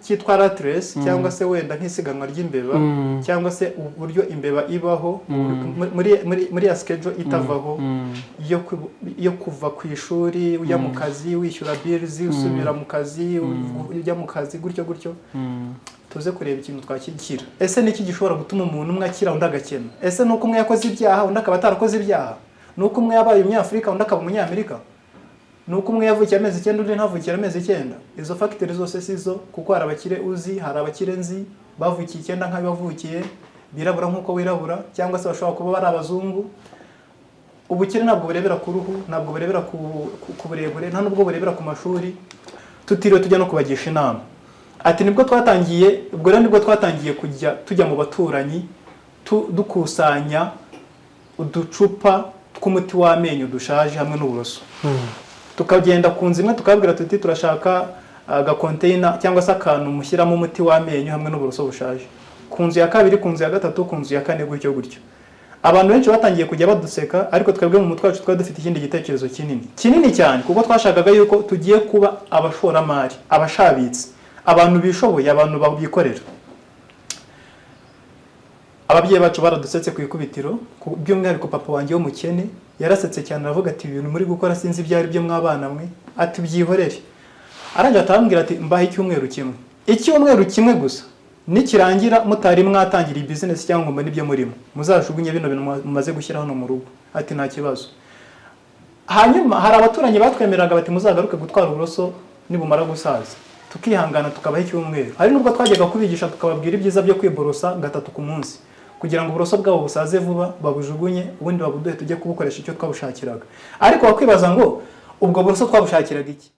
cyitwa ratless cyangwa se wenda nk'isiganwa ry'imbeba cyangwa se uburyo imbeba ibaho muri ya schedule itavaho yo kuva ku ishuri ujya mu kazi wishyura bills usubira mu kazi ujya mu kazi gutyo tuze kureba ikintu twakikira. Ese niki gishobora gutuma umuntu umwe akira undi agakena? Ese nuko umwe yakoze ibyaha undi akaba atarakoze ibyaha? Nuko umwe yabaye umunyafrika undi akaba umunyamerika? Nuko umwe yavukiye amezi 9 undi ntavukiye amezi 9? Izo factors zose sizo, kuko hari abakire uzi, hari abakire nzi bavukiye 9 nk'abavukiye birabura nkuko wirabura, cyangwa se bashobora kuba bari abazungu. Ubukire ntabwo burebera ku ruhu, ntabwo burebera ku burebure, nta nubwo burebera ku mashuri. Tutiriwe tujya no kubagisha inama. Ati nibwo twatangiye kujya tujya mu baturanyi dukusanya uducupa tw'umuti w'amenyo dushaje hamwe n'uburoso. Tukagenda ku nzimwe tukabwira tuti turashaka container cyangwa se akantu mushyiramo umuti w'amenyo hamwe n'uburoso bushaje. Ku nzu ya kabiri, ku nzu ya gatatu, ku nzu ya kane gutyo. Abantu benshi batangiye kujya baduseka, ariko twebwe mu mutwe wacu twari dufite ikindi gitekerezo kinini cyane, kuko twashakaga yuko tugiye kuba abashoramari, abashabitsi, abantu bishoboye, abantu babikorera. Ababyeyi bacu baradusetse ku ikubitiro, by'umwihariko papa wanjye w'umukene yarasetse cyane, aravuga ati ibintu muri gukora sinzi byari byo mwabana mwe, ati byihorere. Aranje atambwira ati mbahe icyumweru kimwe gusa, nikirangira mutari mwatangira business cyangwa ngo nibyo murimo muzajugunye bino bintu mumaze gushyira hano mu rugo. Ati nta kibazo. Hanyuma hari abaturanyi batwemeraga bati muzagaruke gutwara uburoso nibumara gusaza, tukihangana tukabaha icyumweru. Hari nubwo twajyaga kubigisha tukababwira ibyiza byo kwiborosa 3 ku munsi, kugira ngo uburoso bwabo busaze vuba babujugunye, ubundi babuduhe tujye kubukoresha icyo twabushakiraga. Ariko wakwibaza ngo ubwo buroso twabushakiraga iki?